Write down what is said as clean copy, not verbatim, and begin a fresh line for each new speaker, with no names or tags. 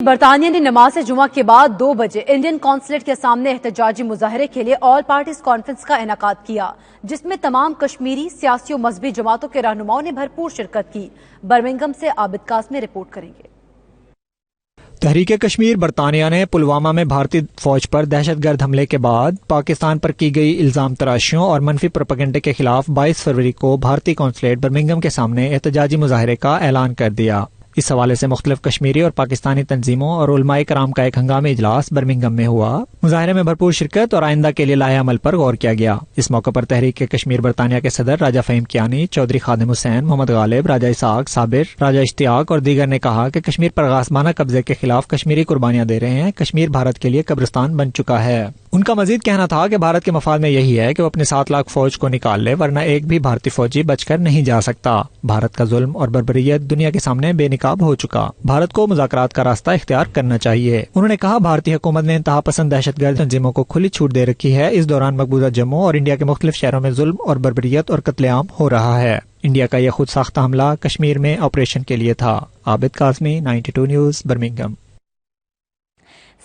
برطانیہ نے نماز جمعہ کے بعد 2 بجے انڈین قونصلیٹ کے سامنے احتجاجی مظاہرے کے لیے آل پارٹیز کانفرنس کا انعقاد کیا، جس میں تمام کشمیری سیاسی و مذہبی جماعتوں کے رہنماؤں نے بھرپور شرکت کی۔ برمنگھم سے عابد قاسمی رپورٹ کریں گے۔
تحریک کشمیر برطانیہ نے پلوامہ میں بھارتی فوج پر دہشت گرد حملے کے بعد پاکستان پر کی گئی الزام تراشیوں اور منفی پروپیگنڈے کے خلاف 22 فروری کو بھارتی قونصلیٹ برمنگھم کے سامنے احتجاجی مظاہرے کا اعلان کر دیا۔ اس حوالے سے مختلف کشمیری اور پاکستانی تنظیموں اور علماء کرام کا ایک ہنگامی اجلاس برمنگھم میں ہوا۔ مظاہرے میں بھرپور شرکت اور آئندہ کے لیے لائحہ عمل پر غور کیا گیا۔ اس موقع پر تحریک کشمیر برطانیہ کے صدر راجہ فہیم کیانی، چودھری خادم حسین، محمد غالب، راجہ اسحاق صابر، راجہ اشتیاق اور دیگر نے کہا کہ کشمیر پر غاصبانہ قبضے کے خلاف کشمیری قربانیاں دے رہے ہیں۔ کشمیر بھارت کے لیے قبرستان بن چکا ہے۔ ان کا مزید کہنا تھا کہ بھارت کے مفاد میں یہی ہے کہ وہ اپنے 7 لاکھ فوج کو نکال لے، ورنہ ایک بھی بھارتی فوجی بچ کر نہیں جا سکتا۔ بھارت کا ظلم اور بربریت دنیا کے سامنے بے نقاب ہو چکا۔ بھارت کو مذاکرات کا راستہ اختیار کرنا چاہیے۔ انہوں نے کہا بھارتی حکومت نے انتہا پسند دہشت گرد تنظیموں کو کھلی چھوٹ دے رکھی ہے۔ اس دوران مقبوضہ جموں اور انڈیا کے مختلف شہروں میں ظلم اور بربریت اور قتل عام ہو رہا ہے۔ انڈیا کا یہ خود ساختہ حملہ کشمیر میں آپریشن کے لیے تھا۔ عابد قاسمی، 92 نیوز، برمنگھم۔